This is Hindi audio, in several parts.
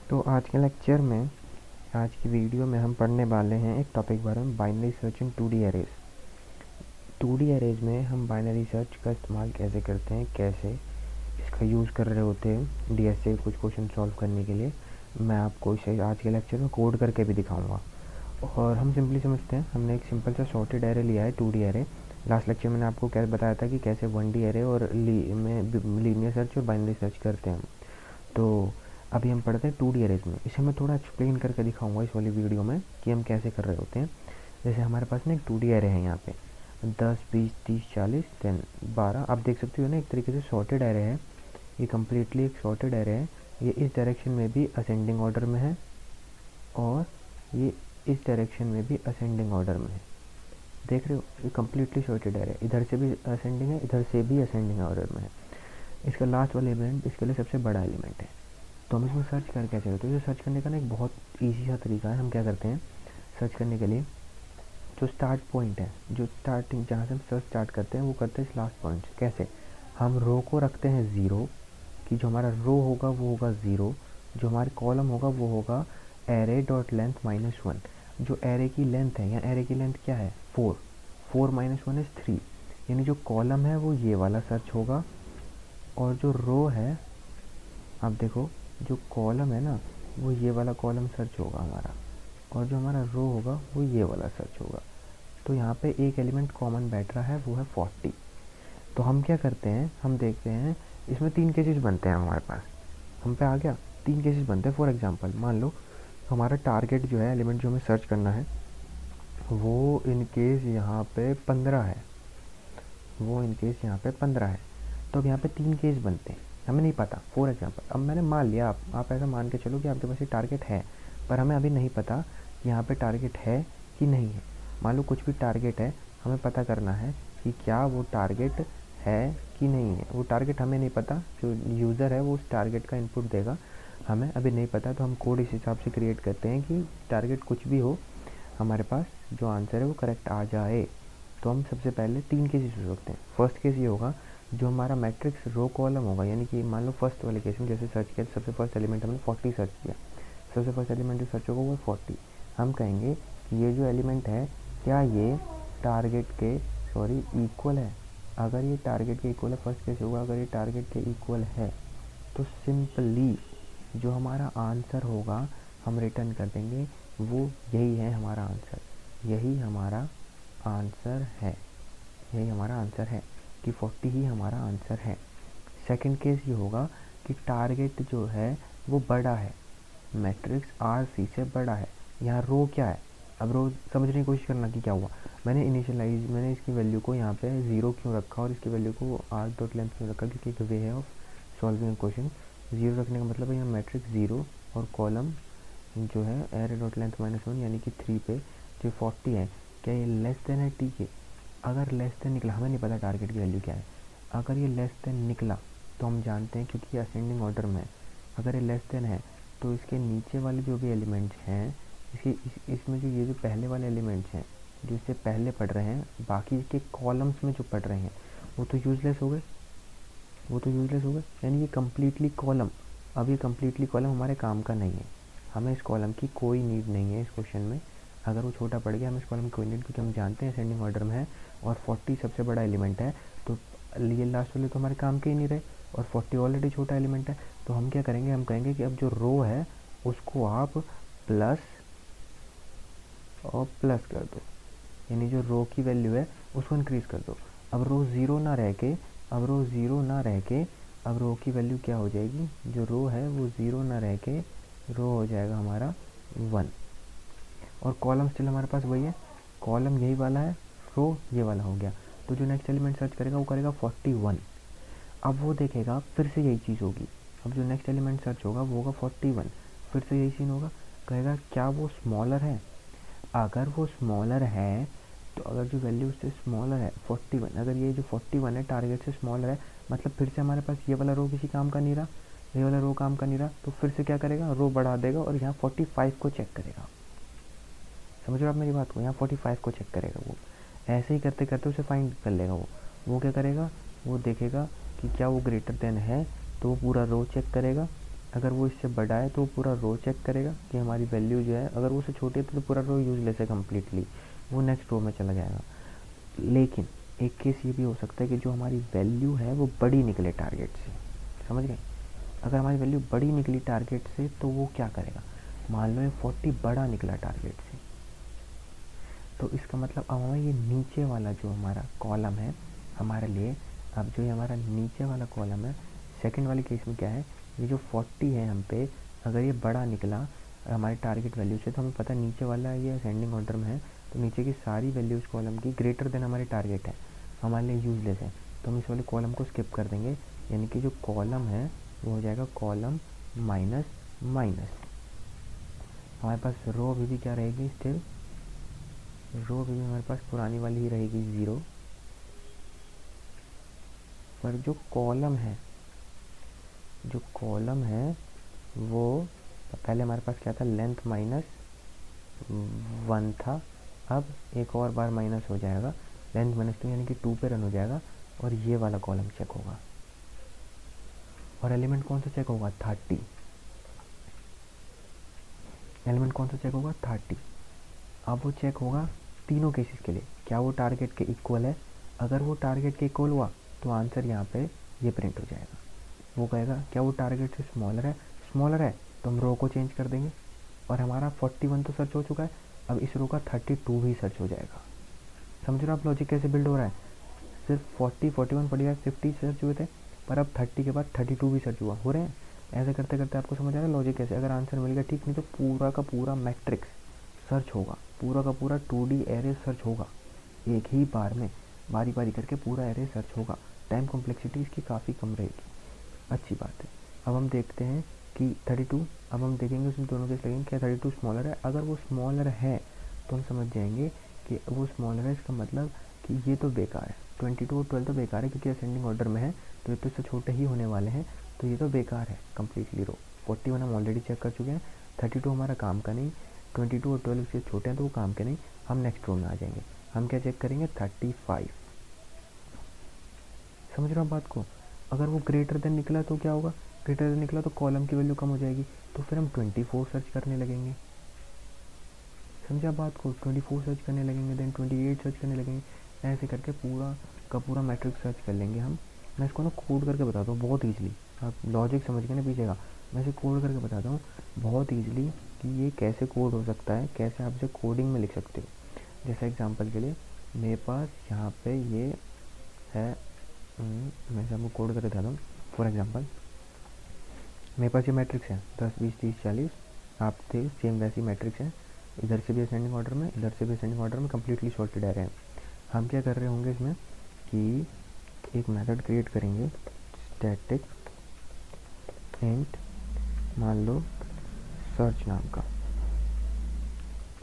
तो आज के लेक्चर में, आज की वीडियो में हम पढ़ने वाले हैं एक टॉपिक बारे में, binary search in 2D arrays. 2D arrays में हम बाइनरी सर्च का इस्तेमाल कैसे करते हैं, कैसे इसका यूज़ कर रहे होते हैं डीएस से कुछ क्वेश्चन सॉल्व करने के लिए, मैं आपको इसे आज के लेक्चर में कोड करके भी दिखाऊंगा। और हम सिंपली समझते हैं, हमने एक सिंपल सा सॉर्टेड एरे लिया है, 2D एरे। लास्ट लेक्चर मैंने आपको क्या बताया था कि कैसे 1D एरे और लीनियर सर्च और बाइनरी सर्च करते हैं। तो अभी हम पढ़ते हैं 2D एरेज में। इसे मैं थोड़ा एक्सप्लेन करके दिखाऊंगा इस वाली वीडियो में कि हम कैसे कर रहे होते हैं। जैसे हमारे पास ना एक 2D एरे है, यहाँ पे 10, 20, 30, 40, देन 12। आप देख सकते हो ना, एक तरीके से सॉर्टेड एरे है। ये कम्प्लीटली एक सॉर्टेड एरे है। ये इस डायरेक्शन में भी असेंडिंग ऑर्डर में है और ये इस डायरेक्शन में भी असेंडिंग ऑर्डर में है। देख रहे हो, ये कम्प्लीटली सॉर्टेड एरे है। इधर से भी असेंडिंग है, इधर से भी असेंडिंग ऑर्डर में है। इसका लास्ट वाला एलिमेंट इसके लिए सबसे बड़ा एलिमेंट है। तो हम इसमें सर्च कर कैसे करते हैं? तो सर्च करने का ना एक बहुत ईजी सा तरीका है। हम क्या करते हैं सर्च करने के लिए, जो स्टार्ट पॉइंट है, जो स्टार्टिंग जहाँ से हम सर्च स्टार्ट करते हैं, वो करते हैं इस लास्ट पॉइंट से। कैसे? हम रो को रखते हैं ज़ीरो, कि जो हमारा रो होगा वो होगा ज़ीरो, जो हमारे कॉलम होगा वो होगा एरे डॉट लेंथ -1। जो एरे की लेंथ है, यहाँ एरे की लेंथ क्या है? 4। 4 - 1 इज़ 3। यानी जो कॉलम है वो ये वाला सर्च होगा, और जो रो है, आप देखो, जो कॉलम है ना, वो ये वाला कॉलम सर्च होगा हमारा, और जो हमारा रो होगा वो ये वाला सर्च होगा। तो यहाँ पे एक एलिमेंट कॉमन बैठ रहा है, वो है 40। तो हम क्या करते हैं, हम देखते हैं इसमें 3 केसेस बनते हैं हमारे पास। हम पे आ गया, 3 केसेस बनते हैं। फॉर एग्जांपल मान लो हमारा टारगेट जो है, एलिमेंट जो हमें सर्च करना है, वो इन केस यहाँ पे 15 है, वो इन केस यहाँ पे 15 है। तो अब यहाँ पे 3 केस बनते हैं, हमें नहीं पता। फॉर एग्जांपल अब मैंने मान लिया, आप ऐसा मान के चलो कि आपके पास ये टारगेट है, पर हमें अभी नहीं पता कि यहाँ पे टारगेट है कि नहीं है। मान लो कुछ भी टारगेट है, हमें पता करना है कि क्या वो टारगेट है कि नहीं है। वो टारगेट हमें नहीं पता, जो यूज़र है वो उस टारगेट का इनपुट देगा, हमें अभी नहीं पता। तो हम कोड इस हिसाब से क्रिएट करते हैं कि टारगेट कुछ भी हो, हमारे पास जो आंसर है वो करेक्ट आ जाए। तो हम सबसे पहले 3 केसेस हो सकते हैं। फर्स्ट केस ये होगा, जो हमारा मैट्रिक्स रो कॉलम होगा, यानी कि मान लो फर्स्ट वाले केस में जैसे सर्च किया, सबसे फर्स्ट एलिमेंट हमने 40 सर्च किया, सबसे फर्स्ट एलिमेंट जो सर्च होगा वो 40। हम कहेंगे कि ये जो एलिमेंट है, क्या ये टारगेट के इक्वल है? अगर ये टारगेट के इक्वल है, फर्स्ट केस होगा, अगर ये टारगेट के इक्वल है तो सिंपली जो हमारा आंसर होगा हम रिटर्न कर देंगे, वो यही है हमारा आंसर। यही हमारा आंसर है, यही हमारा आंसर है कि 40 ही हमारा आंसर है। सेकंड केस ये होगा कि टारगेट जो है वो बड़ा है, मैट्रिक्स आर सी से बड़ा है। यहाँ रो क्या है? अब रो समझने की कोशिश करना कि क्या हुआ। मैंने इसकी वैल्यू को यहाँ पे 0 क्यों रखा और इसकी वैल्यू को आर डॉट लेंथ क्यों रखा, क्योंकि एक वे है ऑफ सॉल्विंग क्वेश्चन। 0 रखने का मतलब है यहाँ मैट्रिक्स 0 और कॉलम जो है एरे डॉट लेंथ -1 यानी कि 3 पे जो 40 है, क्या ये लेस देन है टी के? अगर लेस देन निकला, हमें नहीं पता टारगेट की वैल्यू क्या है, अगर ये लेस देन निकला तो हम जानते हैं, क्योंकि ये असेंडिंग ऑर्डर में है, अगर ये लेस देन है तो इसके नीचे वाले जो भी एलिमेंट्स हैं, इसमें जो ये जो पहले वाले एलिमेंट्स हैं जो इससे पहले पढ़ रहे हैं, बाकी के कॉलम्स में जो पढ़ रहे हैं, वो तो यूज़लेस हो गए, वो तो यूज़लेस हो गए। यानी ये कम्प्लीटली कॉलम, अब ये कम्प्लीटली कॉलम हमारे काम का नहीं है। हमें इस कॉलम की कोई नीड नहीं है इस क्वेश्चन में। अगर वो छोटा पड़ गया, हमें इस कॉलम की कोई नीड, क्योंकि हम जानते हैं असेंडिंग ऑर्डर में है और 40 सबसे बड़ा एलिमेंट है। तो ये लास्ट वाले तो हमारे काम के ही नहीं रहे, और 40 ऑलरेडी छोटा एलिमेंट है। तो हम क्या करेंगे, हम कहेंगे कि अब जो रो है उसको आप प्लस और प्लस कर दो, यानी जो रो की वैल्यू है उसको इंक्रीज कर दो। अब रो ज़ीरो ना रह के, अब रो की वैल्यू क्या हो जाएगी, जो रो है वो ज़ीरो ना रह के रो हो जाएगा हमारा 1, और कॉलम स्टिल हमारे पास वही है, कॉलम यही वाला है, रो ये वाला हो गया। तो जो नेक्स्ट एलिमेंट सर्च करेगा वो करेगा 41। अब वो देखेगा फिर से यही चीज़ होगी। अब जो नेक्स्ट एलिमेंट सर्च होगा वो होगा 41, फिर से यही सीन होगा, कहेगा क्या वो स्मॉलर है? अगर वो स्मॉलर है, तो अगर जो वैल्यू उससे स्मॉलर है 41, अगर ये जो 41 है टारगेट से स्मॉलर है, मतलब फिर से हमारे पास ये वाला रो किसी काम का नहीं रहा, ये वाला रो काम का नहीं रहा, तो फिर से क्या करेगा, रो बढ़ा देगा और यहाँ 45 को चेक करेगा। समझ रहे हो आप मेरी बात को? यहाँ 45 को चेक करेगा वो। ऐसे ही करते करते उसे फाइंड कर लेगा वो क्या करेगा, वो देखेगा कि क्या वो ग्रेटर देन है, तो वो पूरा रो चेक करेगा, अगर वो इससे बड़ा है तो पूरा रो चेक करेगा कि हमारी वैल्यू जो है, अगर वो उससे छोटी है तो पूरा रो यूजलेस है कम्प्लीटली, वो नेक्स्ट रो में चला जाएगा। लेकिन एक केस ये भी हो सकता है कि जो हमारी वैल्यू है वो बड़ी निकले टारगेट से, समझ गए। अगर हमारी वैल्यू बड़ी निकली टारगेट से तो वो क्या करेगा, मान लो ये 40 बड़ा निकला टारगेट से, तो इसका मतलब अब हमें ये नीचे वाला जो हमारा कॉलम है हमारे लिए, अब जो ये हमारा नीचे वाला कॉलम है सेकंड वाले केस में क्या है, ये जो 40 है हम पे, अगर ये बड़ा निकला हमारे टारगेट वैल्यू से, तो हमें पता नीचे वाला ये असेंडिंग ऑर्डर में है, तो नीचे की सारी वैल्यूज़ कॉलम की ग्रेटर देन हमारे टारगेट है, हमारे लिए यूजलेस है, तो हम इस वाले कॉलम को स्किप कर देंगे। यानी कि जो कॉलम है वो हो जाएगा कॉलम माइनस माइनस। हमारे पास रो अभी भी क्या रहेगी, स्टिल रो अभी भी हमारे पास पुरानी वाली ही रहेगी 0, पर जो कॉलम है वो पहले हमारे पास क्या था, लेंथ माइनस 1 था, अब एक और बार माइनस हो जाएगा, लेंथ -2 यानी कि 2 पे रन हो जाएगा, और ये वाला कॉलम चेक होगा। और एलिमेंट कौन सा चेक होगा, 30। एलिमेंट कौन सा चेक होगा, 30। अब वो चेक होगा तीनों केसेस के लिए, क्या वो टारगेट के इक्वल है, अगर वो टारगेट के इक्वल हुआ तो आंसर यहाँ पे ये प्रिंट हो जाएगा। वो कहेगा क्या वो टारगेट से स्मॉलर है तो हम रो को चेंज कर देंगे, और हमारा 41 तो सर्च हो चुका है, अब इस रो का 32 भी सर्च हो जाएगा। समझ रहे हो आप लॉजिक कैसे बिल्ड हो रहा है, सिर्फ 40, 41, 45, 50 सर्च हुए थे, पर अब 30 के बाद 32 भी सर्च हो रहे हैं। ऐसे करते करते आपको समझ आ रहा है लॉजिक कैसे, अगर आंसर मिल गया ठीक, नहीं तो पूरा का पूरा मैट्रिक्स सर्च होगा, पूरा का पूरा 2D एरे सर्च होगा, एक ही बार में बारी बारी करके पूरा एरे सर्च होगा। टाइम कॉम्प्लेक्सिटी इसकी काफ़ी कम रहेगी, अच्छी बात है। अब हम देखते हैं कि 32, अब हम देखेंगे उसमें दोनों केस लगेंगे, क्या 32 स्मॉलर है, अगर वो स्मॉलर है तो हम समझ जाएंगे कि वो स्मॉलर है, इसका मतलब कि ये तो बेकार है, 22 और 12 तो बेकार है क्योंकि असेंडिंग ऑर्डर में है, तो ये तो इससे छोटे ही होने वाले हैं, तो ये तो बेकार है कम्प्लीटली रो। 41 हम ऑलरेडी चेक कर चुके हैं, 32 हमारा काम का नहीं, 22 और 12 इससे छोटे हैं तो वो काम के नहीं, हम नेक्स्ट रो में आ जाएंगे। हम क्या चेक करेंगे, 35। समझ रहे हो बात को, अगर वो ग्रेटर देन निकला तो क्या होगा, ग्रेटर देन निकला तो कॉलम की वैल्यू कम हो जाएगी, तो फिर हम 24 सर्च करने लगेंगे। समझा बात को, 24 सर्च करने लगेंगे, देन 28 सर्च करने लगेंगे, ऐसे करके पूरा का पूरा मैट्रिक्स सर्च कर लेंगे हम। मैं इसको ना कोड करके बताता हूँ बहुत ईजिली, आप लॉजिक समझ के ना पीछे का, मैं इसे कोड करके बताता हूँ बहुत ईजिली कि ये कैसे कोड हो सकता है, कैसे आप इसे कोडिंग में लिख सकते हो। जैसे एग्जांपल के लिए मेरे पास यहाँ पे ये है, मैं इसे आपको कोड करके बताता हूँ। फॉर एग्जांपल मेरे पास ये मैट्रिक्स है 10, 20, 30, 40, आप थे सेम वैसी मैट्रिक्स है, इधर से भी असेंडिंग ऑर्डर में, इधर से भी असेंडिंग ऑर्डर में, कम्प्लीटली सॉर्टेड एरे हैं। हम क्या कर रहे होंगे इसमें कि एक मेथड क्रिएट करेंगे, स्टैटिक इंट, मान लो सर्च नाम का,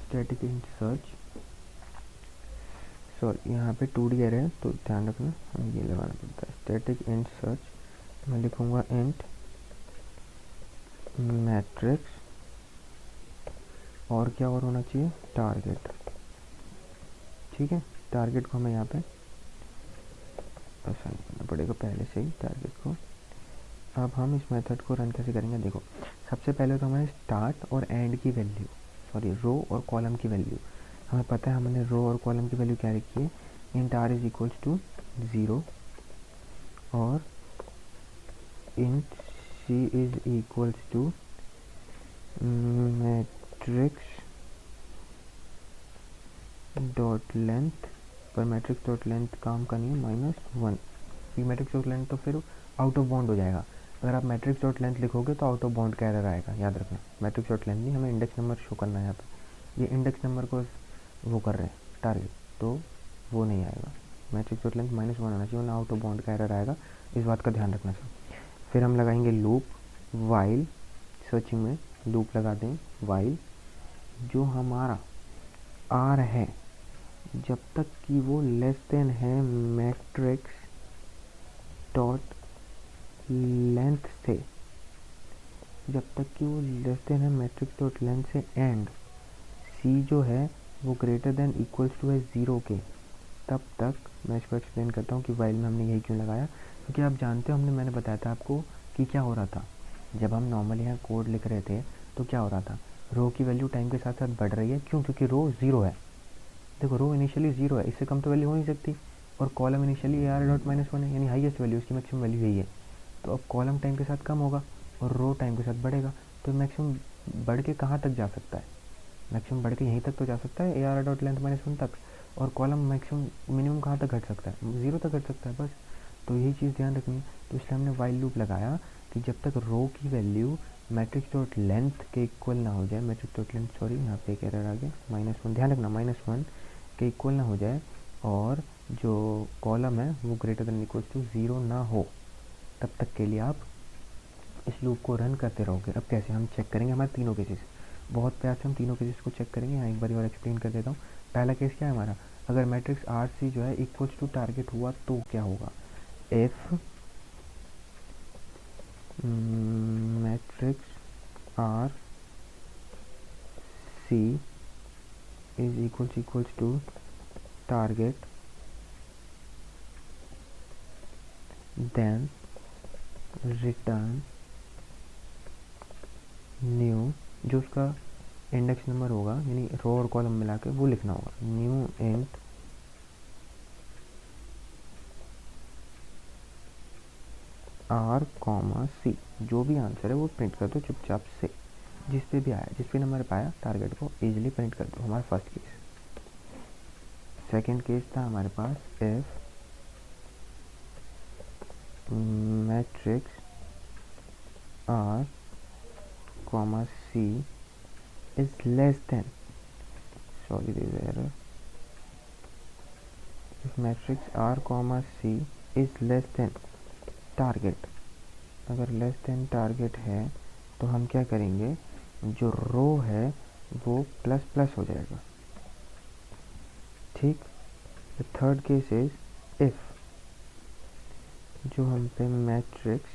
स्टैटिक इंट सर्च, सॉरी यहाँ पे 2D एरे है तो ध्यान रखना हमें ये लगाना पड़ता है, स्टैटिक इंट सर्च। मैं लिखूँगा इंट मैट्रिक्स, और क्या और होना चाहिए, टारगेट, ठीक है। टारगेट को हमें यहाँ पे असाइन करना पड़ेगा पहले से ही टारगेट को। अब हम इस मेथड को रन कैसे करेंगे, देखो सबसे पहले तो हमें स्टार्ट और एंड की वैल्यू, सॉरी रो और कॉलम की वैल्यू, हमें पता है हमने रो और कॉलम की वैल्यू क्या रखी है, int R is equals to 0 और int C is equals to matrix dot length, पर मैट्रिक्स डॉट लेंथ काम का नहीं है, -1, ये मैट्रिक्स डॉट लेंथ तो फिर आउट ऑफ बाउंड हो जाएगा, अगर आप मैट्रिक्स डॉट लेंथ लिखोगे तो आउट ऑफ बाउंड का एरर आएगा, याद रखना। मैट्रिक्स डॉट लेंथ नहीं, हमें इंडेक्स नंबर शो करना है यहाँ पे, ये इंडेक्स नंबर को वो कर रहे हैं टारगेट, तो वो नहीं आएगा, मैट्रिक्स डॉट लेंथ -1 आना चाहिए, वरना आउट ऑफ बाउंड का एरर आएगा, इस बात का ध्यान रखना सर। फिर हम लगाएंगे लूप, वाइल, सर्चिंग में लूप लगा दें, वाइल जो हमारा आर है जब तक कि वो लेस देन है मैट्रिक्स डॉट लेंथ से, जब तक कि वो लेस देन है मैट्रिक्स डॉट लेंथ से, एंड सी जो है वो ग्रेटर देन इक्वल्स टू है 0 के, तब तक मैं इसको एक्सप्लेन करता हूँ कि वाइल में हमने यही क्यों लगाया, क्योंकि आप जानते हो मैंने बताया था आपको कि क्या हो रहा था, जब हम नॉर्मली यहाँ कोड लिख रहे थे तो क्या हो रहा था, रो की वैल्यू टाइम के साथ साथ बढ़ रही है, क्यों? क्योंकि रो ज़ीरो है। देखो रो इनिशियली ज़ीरो है, इससे कम तो वैल्यू हो नहीं सकती, और column initially A R dot minus one है, यानी हाईएस्ट वैल्यू, उसकी मैक्सिमम वैल्यू यही है। तो अब कॉलम टाइम के साथ कम होगा और रो टाइम के साथ बढ़ेगा, तो मैक्सिमम बढ़ के कहाँ तक जा सकता है? मैक्सिमम बढ़ के यहीं तक तो जा सकता है, A R dot length minus one तक, और कॉलम मैक्सिमम मिनिमम कहाँ तक घट सकता है? ज़ीरो तक घट सकता है बस। तो यही चीज़ ध्यान रखनी है। तो इसलिए हमने वाइल लूप लगाया कि जब तक रो की वैल्यू मैट्रिक्स डॉट लेंथ के इक्वल ना हो जाए, मैट्रिक्स डॉट लेंथ, सॉरी यहाँ पे एक एरर आ गया, माइनस वन, ध्यान रखना माइनस वन के इक्वल ना हो जाए, और जो कॉलम है वो greater than equal to zero ना हो, तब तक के लिए आप इस लूप को रन करते रहोगे। अब कैसे हम चेक करेंगे हमारे तीनों केसेस, बहुत प्यार से हम तीनों केसेस को चेक करेंगे। यहाँ एक बार और एक्सप्लेन कर देता हूँ। पहला केस क्या है हमारा, अगर मैट्रिक्स आर सी जो है इक्वल्स टू टारगेट हुआ तो क्या होगा, if matrix R C is equals to target, then return new, जो उसका इंडेक्स नंबर होगा यानी रो और कॉलम मिला के वो लिखना होगा, न्यू इंट आर कॉमा सी, जो भी आंसर है वो प्रिंट कर दो चुपचाप से, जिस पे भी आया, जिस पे नंबर पाया टारगेट को इजीली प्रिंट कर दो। हमारा फर्स्ट केस। सेकंड केस था हमारे पास, if matrix R comma C is less than, sorry this error, if matrix R comma C is less than target, अगर लेस देन टारगेट है तो हम क्या करेंगे, जो रो है वो प्लस प्लस हो जाएगा, ठीक। The third case is if जो हम पे मैट्रिक्स,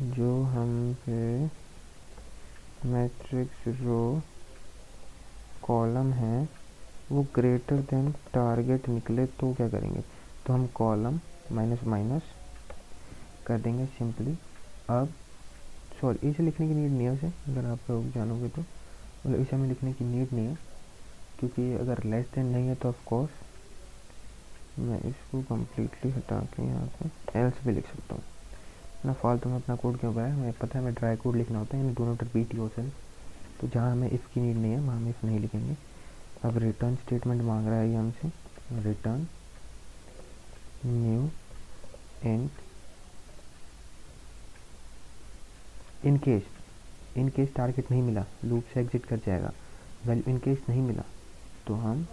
जो हम पे मैट्रिक्स रो कॉलम है वो ग्रेटर देन टारगेट निकले तो क्या करेंगे, तो हम कॉलम माइनस माइनस कर देंगे सिंपली। अब सॉरी इसे लिखने की नीड नहीं है, उसे अगर आप लोग जानोगे तो, मतलब इसे हमें लिखने की नीड नहीं है, क्योंकि अगर लेस देन नहीं है तो ऑफ कोर्स मैं इसको कम्प्लीटली हटा के यहाँ पे एल्स भी लिख सकता हूँ ना, फालतू में अपना कोड क्यों बनाया, मुझे पता है मैं ड्राई कोड लिखना होता है, यानी डू नॉट रिपीट योरसेल्फ, तो जहाँ हमें इफ़ की नीड नहीं है वहाँ हम इफ़ नहीं लिखेंगे। अब रिटर्न स्टेटमेंट मांग रहा है ये हमसे, return new int in case target नहीं मिला, लूप से एग्जिट कर जाएगा, वैल्यू इन केस नहीं मिला तो हम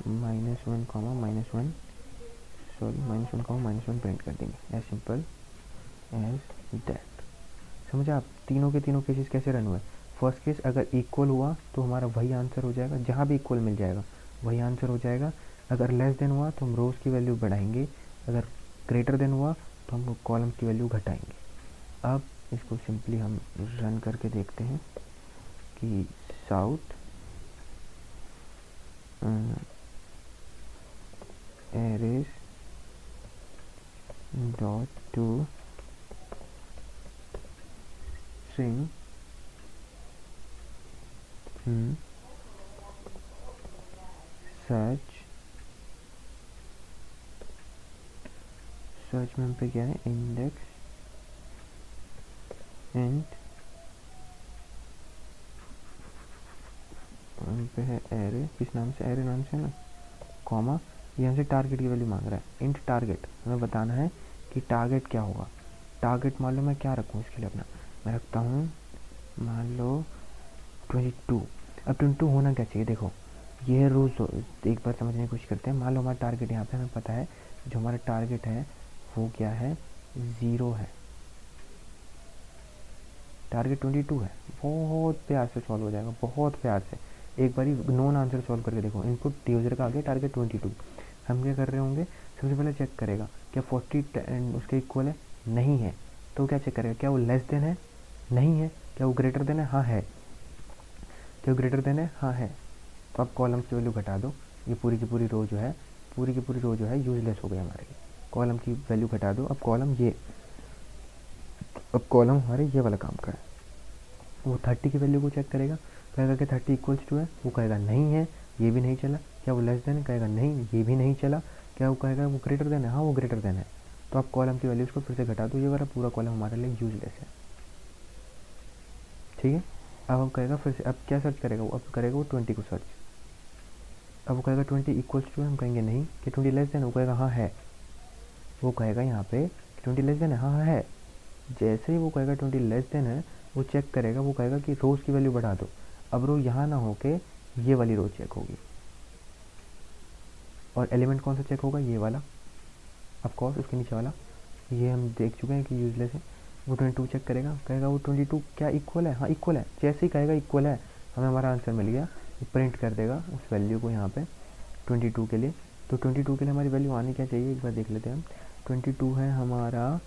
minus one comma minus one, sorry minus one comma minus one print कर देंगे, एज सिंपल एज दैट। समझा आप तीनों के तीनों केसेस कैसे रन हुए। फर्स्ट केस अगर इक्वल हुआ तो हमारा वही आंसर हो जाएगा, जहाँ भी इक्वल मिल जाएगा वही आंसर हो जाएगा। अगर लेस देन हुआ तो हम रोज़ की वैल्यू बढ़ाएंगे, अगर ग्रेटर देन हुआ तो हम कॉलम की वैल्यू घटाएंगे। अब इसको सिंपली हम रन करके देखते हैं कि south arrays dot to string search में हम पे क्या है, इंडेक्स इंट पे है एरे, किस नाम से, एरे नाम से ना, कॉमा ये हमसे टारगेट की वैल्यू मांग रहा है, इंट टारगेट, हमें बताना है कि टारगेट क्या होगा। टारगेट मान लो मैं क्या रखूँ इसके लिए अपना, मैं रखता हूँ मान लो 22। अब 22 होना क्या चाहिए, देखो ये रोज़ एक बार समझने की कोशिश करते हैं। मान लो हमारा टारगेट यहाँ पे हमें पता है, जो हमारा टारगेट है वो क्या है, ज़ीरो है, टारगेट 22 है। बहुत प्यार से सॉल्व हो जाएगा, बहुत प्यार से। एक बार नॉन आंसर सॉल्व करके देखो, इनपुट यूज़र का आ गया टारगेट 22, हम क्या कर रहे होंगे, सबसे पहले चेक करेगा क्या 40 उसके इक्वल है, नहीं है तो क्या चेक करेगा, क्या वो लेस देन है, नहीं है, क्या वो ग्रेटर देन है, हाँ है, क्या वो ग्रेटर देन है, हाँ है। तो अब कॉलम्स की वैल्यू घटा दो, ये पूरी की पूरी रो जो है, पूरी की पूरी रो जो है यूजलेस हो गई हमारे लिए, कॉलम की वैल्यू घटा दो। अब कॉलम हमारे ये वाला काम करे, वो 30 की वैल्यू को चेक करेगा, कहेगा कि 30 इक्वल्स टू है, वो कहेगा नहीं है, ये भी नहीं चला। क्या वो लेस देन है, कहेगा नहीं, ये भी नहीं चला। क्या वो कहेगा वो ग्रेटर देन है, हाँ वो ग्रेटर देन है। तो आप कॉलम की वैल्यूज़ को फिर से घटा दो, ये वाला पूरा कॉलम हमारे लिए यूजलेस है। ठीक है, अब हम कहेगा फिर से, अब क्या सर्च करेगा वो, अब करेगा वो 20 को सर्च। अब वो कहेगा 20 इक्वल्स टू है, हम कहेंगे नहीं। कि 20 लेस देन है, वो कहेगा हाँ है। वो कहेगा यहाँ पे 20 लेस देन है, हाँ है। जैसे ही वो कहेगा 20 लेस देन है, वो चेक करेगा, वो कहेगा कि रोज़ की वैल्यू बढ़ा दो। अब रो यहाँ ना होके ये वाली रो चेक होगी, और एलिमेंट कौन सा चेक होगा, ये वाला। ऑफ कोर्स उसके नीचे वाला, ये हम देख चुके हैं कि यूजलेस है। वो 22 चेक करेगा, कहेगा वो 22 क्या इक्वल है, हाँ इक्वल है। जैसे ही कहेगा इक्वल है, हमें हमारा आंसर मिल गया। वो प्रिंट कर देगा उस वैल्यू को यहाँ पे 22 के लिए। तो 22 के लिए हमारी वैल्यू आनी क्या चाहिए, एक बार देख लेते हैं हम। 22 है हमारा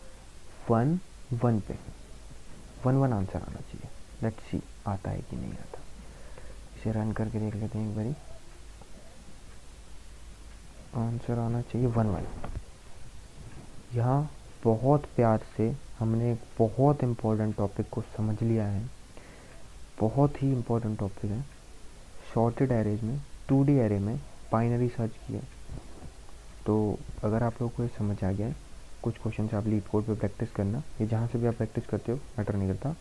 1 1 पे, 1 1 आंसर आना चाहिए। लेट्स सी आता है कि नहीं आता। इसे रन करके देख लेते हैं एक बारी। आंसर आना चाहिए 1 1। यहाँ बहुत प्यार से हमने एक बहुत इम्पोर्टेंट टॉपिक को समझ लिया है। बहुत ही इम्पोर्टेंट टॉपिक है। शॉर्टेड एरेज में, 2D एरे में बाइनरी सर्च किया। तो अगर आप लोगों को ये समझ आ गया है, कुछ क्वेश्चन आप लीड कोड पे प्रैक्टिस करना, ये जहाँ से भी आप प्रैक्टिस करते हो मैटर नहीं करता,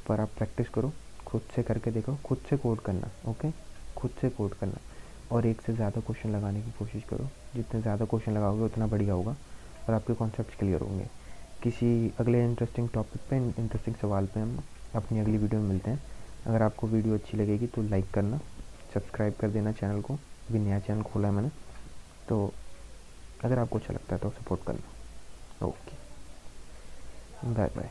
पर आप प्रैक्टिस करो, खुद से करके देखो, खुद से कोड करना। ओके, खुद से कोड करना, और एक से ज़्यादा क्वेश्चन लगाने की कोशिश करो। जितने ज़्यादा क्वेश्चन लगाओगे उतना बढ़िया होगा, और आपके कॉन्सेप्ट क्लियर होंगे। किसी अगले इंटरेस्टिंग टॉपिक पे, इंटरेस्टिंग सवाल पे हम अपनी अगली वीडियो में मिलते हैं। अगर आपको वीडियो अच्छी लगेगी तो लाइक करना, सब्सक्राइब कर देना चैनल को, अभी नया चैनल खोला है मैंने, तो अगर आपको अच्छा लगता है तो सपोर्ट करना। Okay, bye bye.